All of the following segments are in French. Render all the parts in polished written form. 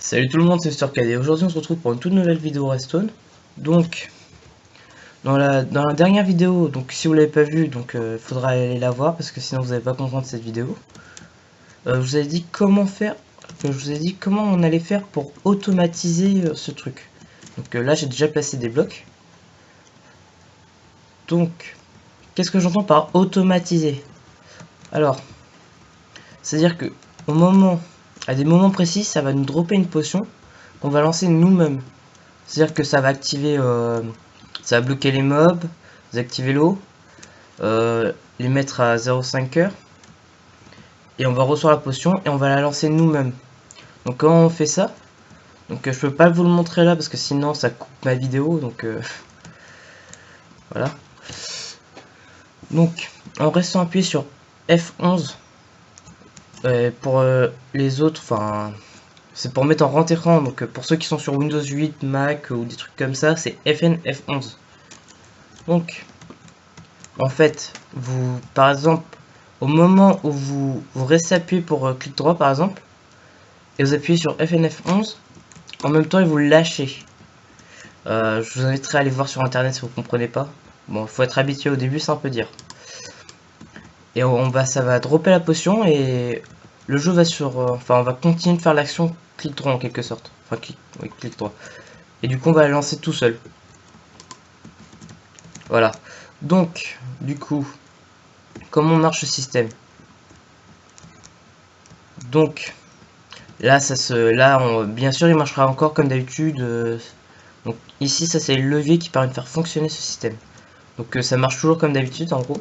Salut tout le monde, c'est SturKD. Aujourd'hui on se retrouve pour une toute nouvelle vidéo Redstone. Donc dans la dernière vidéo, donc si vous l'avez pas vue, donc il faudra aller la voir parce que sinon vous n'allez pas comprendre cette vidéo. Je vous ai dit comment faire, je vous ai dit comment on allait faire pour automatiser ce truc. Donc là j'ai déjà placé des blocs. Donc qu'est-ce que j'entends par automatiser? Alors, c'est-à-dire que à des moments précis, ça va nous dropper une potion qu'on va lancer nous-mêmes. C'est-à-dire que ça va activer, ça va bloquer les mobs, désactiver l'eau, les mettre à 0,5 heures, et on va recevoir la potion et on va la lancer nous-mêmes. Donc comment on fait ça? Donc je peux pas vous le montrer là parce que sinon ça coupe ma vidéo, donc voilà. Donc en restant appuyé sur F11, pour les autres, enfin c'est pour mettre en grand écran, donc pour ceux qui sont sur Windows 8, Mac ou des trucs comme ça, c'est FN F11. Donc, en fait, vous, par exemple, au moment où vous restez appuyé pour clic droit, par exemple, et vous appuyez sur FN F11, en même temps, et vous le lâchez. Je vous inviterai à aller voir sur internet si vous comprenez pas. Bon, il faut être habitué au début, c'est un peu dire. Et ça va dropper la potion et le jeu va enfin, on va continuer de faire l'action clic droit en quelque sorte. Enfin, clic droit. Et du coup, on va la lancer tout seul. Voilà. Donc, du coup, comment marche ce système? Donc, là, bien sûr, il marchera encore comme d'habitude. Donc, ici, ça c'est le levier qui permet de faire fonctionner ce système. Donc, ça marche toujours comme d'habitude, en gros.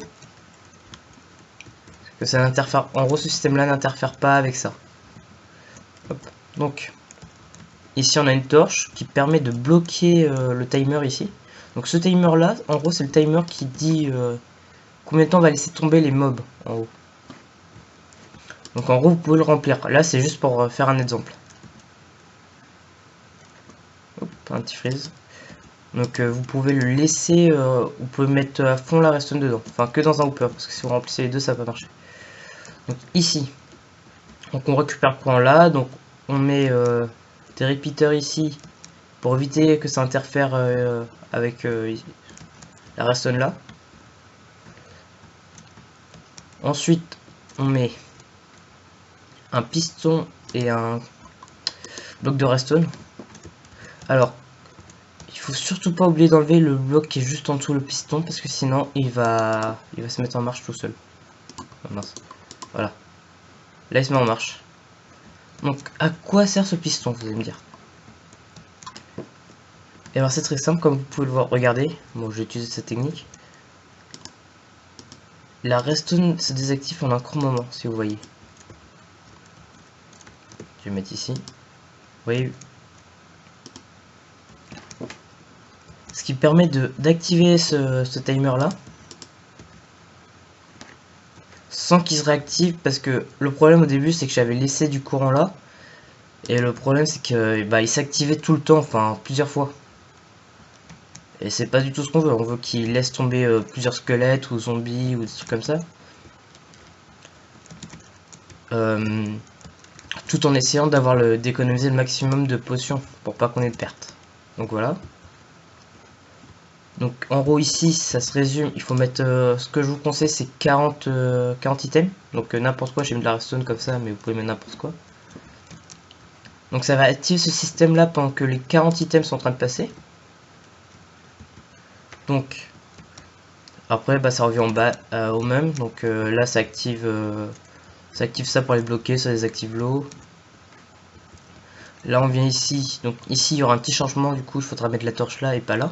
Que ça n'interfère, en gros, ce système-là n'interfère pas avec ça. Hop. Donc, ici, on a une torche qui permet de bloquer le timer ici. Donc, ce timer-là, en gros, c'est le timer qui dit combien de temps on va laisser tomber les mobs, en haut. Donc en gros vous pouvez le remplir. Là c'est juste pour faire un exemple. Hop, un petit freeze. Donc vous pouvez le laisser, vous pouvez mettre à fond la redstone dedans. Enfin que dans un hopper, parce que si vous remplissez les deux ça va pas marcher. Donc ici, donc on récupère le courant là, donc on met des repeaters ici pour éviter que ça interfère avec la redstone là. Ensuite on met un piston et un bloc de redstone. Alors, il faut surtout pas oublier d'enlever le bloc qui est juste en dessous le piston parce que sinon il va se mettre en marche tout seul. Oh, mince. Voilà. Là il se met en marche. Donc à quoi sert ce piston, vous allez me dire? Et alors c'est très simple, comme vous pouvez le voir. Regardez, bon j'ai utilisé cette technique. La redstone se désactive en un court moment, si vous voyez. Je vais mettre ici. Vous voyez, ce qui permet d'activer ce timer là sans qu'il se réactive, parce que le problème au début c'est que j'avais laissé du courant là et le problème c'est que il s'activait tout le temps, enfin plusieurs fois, et c'est pas du tout ce qu'on veut. On veut qu'il laisse tomber plusieurs squelettes ou zombies ou des trucs comme ça, tout en essayant d'économiser le maximum de potions pour pas qu'on ait de pertes. Donc voilà. Donc en gros ici ça se résume, il faut mettre, ce que je vous conseille c'est 40 items, donc n'importe quoi. J'ai mis de la redstone comme ça mais vous pouvez mettre n'importe quoi. Donc ça va activer ce système là pendant que les 40 items sont en train de passer. Donc après ça revient en bas au même, donc là ça active ça pour les bloquer, ça désactive l'eau. Là on vient ici, donc ici il y aura un petit changement, du coup il faudra mettre la torche là et pas là.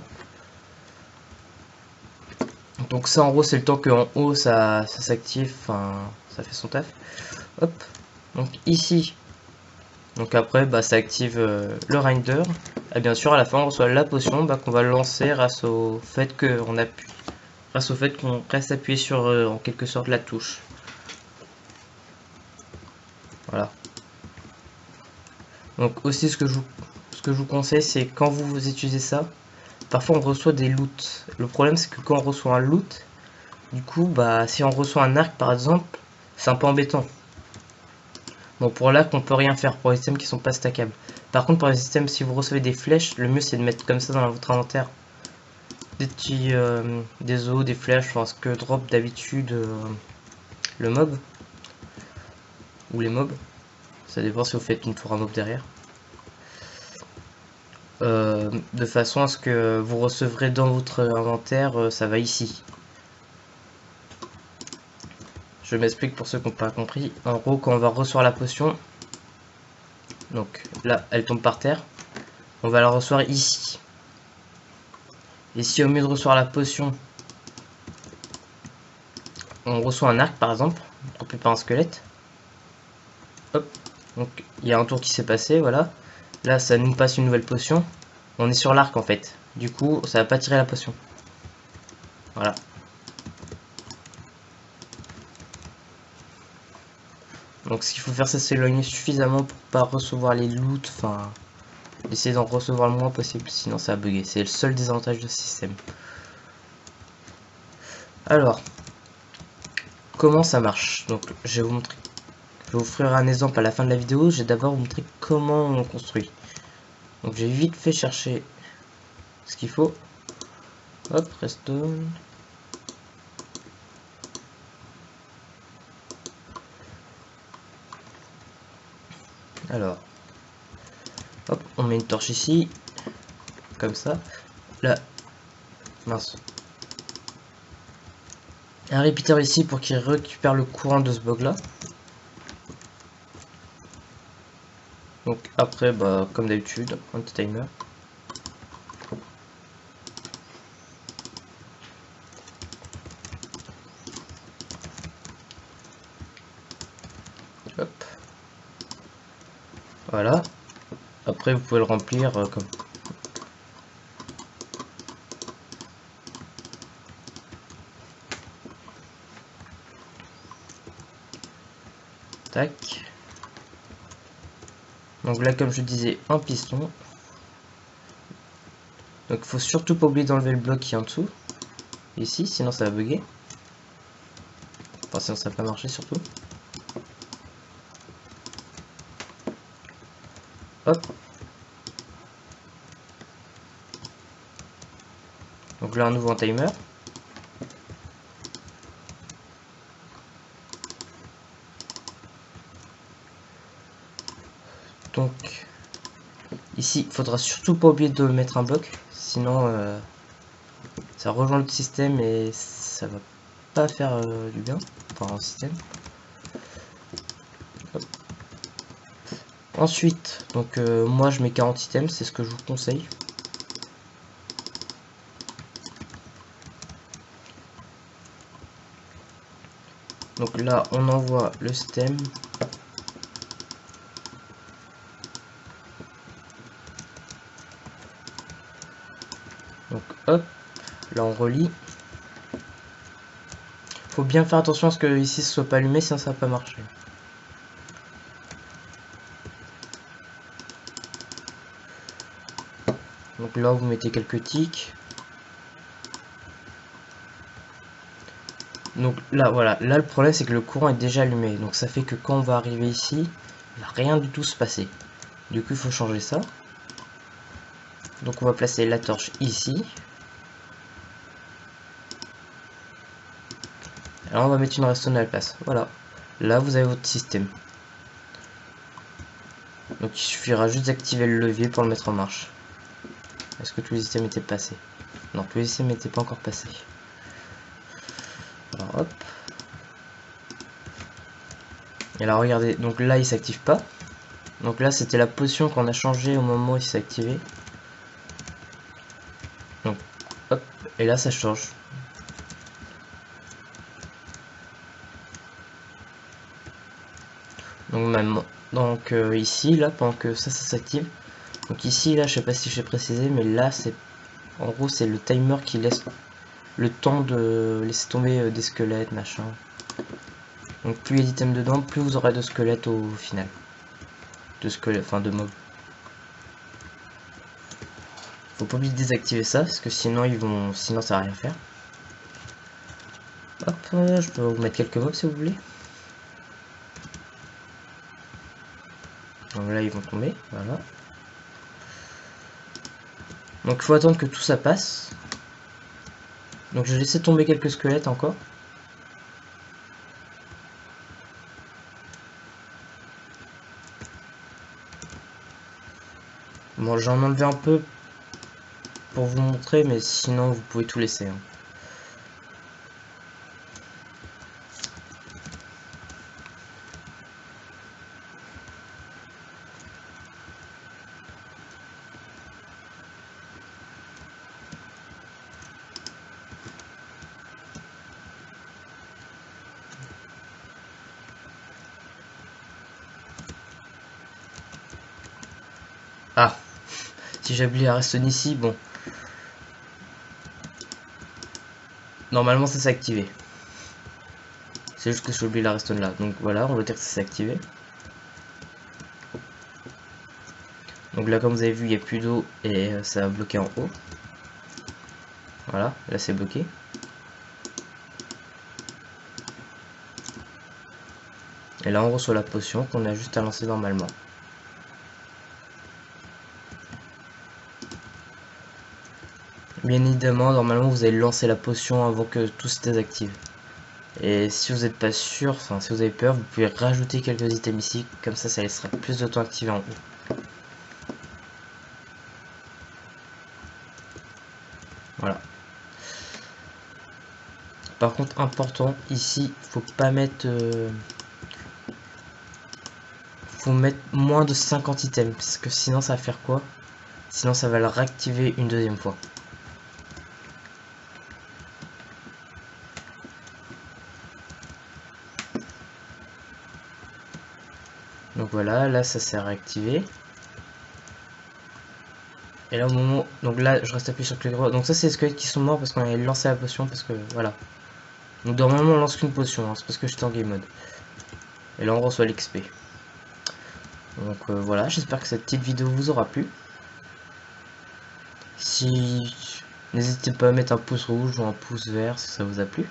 Donc ça en gros c'est le temps qu'en haut ça s'active, enfin ça fait son taf. Hop, donc ici, donc après ça active le grinder. Et bien sûr à la fin on reçoit la potion qu'on va lancer grâce au fait qu'on appuie, grâce au fait qu'on reste appuyé sur en quelque sorte la touche. Voilà. Donc aussi ce que je vous conseille c'est quand vous utilisez ça, parfois on reçoit des loots. Le problème c'est que quand on reçoit un loot, du coup si on reçoit un arc par exemple, c'est un peu embêtant. Bon, pour l'arc, on peut rien faire pour les items qui sont pas stackables. Par contre, pour les items, si vous recevez des flèches, le mieux c'est de mettre comme ça dans votre inventaire. Des petits, des os, des flèches, enfin ce que drop d'habitude le mob. Ou les mobs. Ça dépend si vous faites une tour à mob derrière. De façon à ce que vous recevrez dans votre inventaire, ça va ici. Je m'explique pour ceux qui n'ont pas compris. En gros, quand on va recevoir la potion, donc là, elle tombe par terre, on va la recevoir ici. Et si au mieux de recevoir la potion, on reçoit un arc par exemple, dropé par un squelette, hop, donc il y a un tour qui s'est passé, voilà. Là, ça nous passe une nouvelle potion. On est sur l'arc en fait. Du coup, ça va pas tirer la potion. Voilà. Donc ce qu'il faut faire, c'est s'éloigner suffisamment pour pas recevoir les loots, enfin essayer d'en recevoir le moins possible, sinon ça va bugger. C'est le seul désavantage de ce système. Alors, comment ça marche? Donc je vais vous montrer. Je vous ferai un exemple à la fin de la vidéo. Je vais d'abord vous montrer comment on construit. Donc j'ai vite fait chercher ce qu'il faut. Hop, redstone. Alors, hop, on met une torche ici, comme ça. Là, mince. Un repeater ici pour qu'il récupère le courant de ce bug là. Donc après, bah, comme d'habitude, un petit timer. Hop. Voilà. Après, vous pouvez le remplir comme. Tac. Donc là, comme je disais, un piston. Donc il faut surtout pas oublier d'enlever le bloc qui est en dessous. Ici, sinon ça va bugger. Enfin, sinon ça va pas marcher surtout. Hop. Donc là, un nouveau timer. Donc ici, il faudra surtout pas oublier de mettre un bloc, sinon ça rejoint le système et ça va pas faire du bien pour un système. Hop. Ensuite, donc moi je mets 40 items, c'est ce que je vous conseille. Donc là, on envoie le stem. Donc hop, là on relie. Faut bien faire attention à ce que ici ce soit pas allumé, sinon ça va pas marcher. Donc là vous mettez quelques tics. Donc là voilà, là le problème c'est que le courant est déjà allumé. Donc ça fait que quand on va arriver ici, il va rien du tout se passer. Du coup il faut changer ça. Donc on va placer la torche ici. Alors on va mettre une redstone à la place. Voilà. Là vous avez votre système. Donc il suffira juste d'activer le levier pour le mettre en marche. Est-ce que tous les items étaient passés? Non, tous les items n'étaient pas encore passés. Alors hop. Et là regardez, donc là il s'active pas. Donc là c'était la potion qu'on a changé au moment où il s'est activé. Donc hop, et là ça change. Donc même, donc ici là pendant que ça s'active. Donc ici là je sais pas si j'ai précisé, mais là c'est en gros c'est le timer qui laisse le temps de laisser tomber des squelettes machin. Donc plus il y a d'items dedans, plus vous aurez de squelettes au final. De squelettes, enfin de mobs. Faut pas oublier de désactiver ça, parce que sinon ils vont. Sinon ça va rien faire. Hop, je peux vous mettre quelques mobs si vous voulez. là ils vont tomber, voilà. Donc il faut attendre que tout ça passe. Donc je vais laisser tomber quelques squelettes encore. Bon, j'en ai enlevé un peu pour vous montrer, mais sinon vous pouvez tout laisser, hein. Ah, si j'ai oublié la redstone ici, bon. Normalement ça s'est activé. C'est juste que j'ai oublié la redstone là. Donc voilà, on va dire que ça s'est activé. Donc là, comme vous avez vu, il n'y a plus d'eau et ça a bloqué en haut. Voilà, là c'est bloqué. Et là on reçoit la potion qu'on a juste à lancer normalement. Bien évidemment, normalement vous allez lancer la potion avant que tout se désactive. Et si vous n'êtes pas sûr, enfin si vous avez peur, vous pouvez rajouter quelques items ici, comme ça laissera plus de temps activé en haut. Voilà. Par contre, important, ici, faut pas mettre... faut mettre moins de 50 items, parce que sinon ça va faire quoi? Sinon ça va le réactiver une deuxième fois. Donc voilà, là ça s'est réactivé. Et là au moment... Donc là je reste appuyé sur le clic droit. Donc ça c'est les squelettes qui sont morts parce qu'on avait lancé la potion, parce que voilà. Donc normalement on lance qu'une potion, hein, c'est parce que j'étais en game mode. Et là on reçoit l'XP. Donc voilà, j'espère que cette petite vidéo vous aura plu. Si... N'hésitez pas à mettre un pouce rouge ou un pouce vert si ça vous a plu.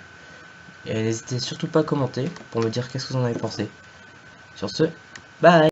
Et n'hésitez surtout pas à commenter pour me dire qu'est-ce que vous en avez pensé. Sur ce, bye!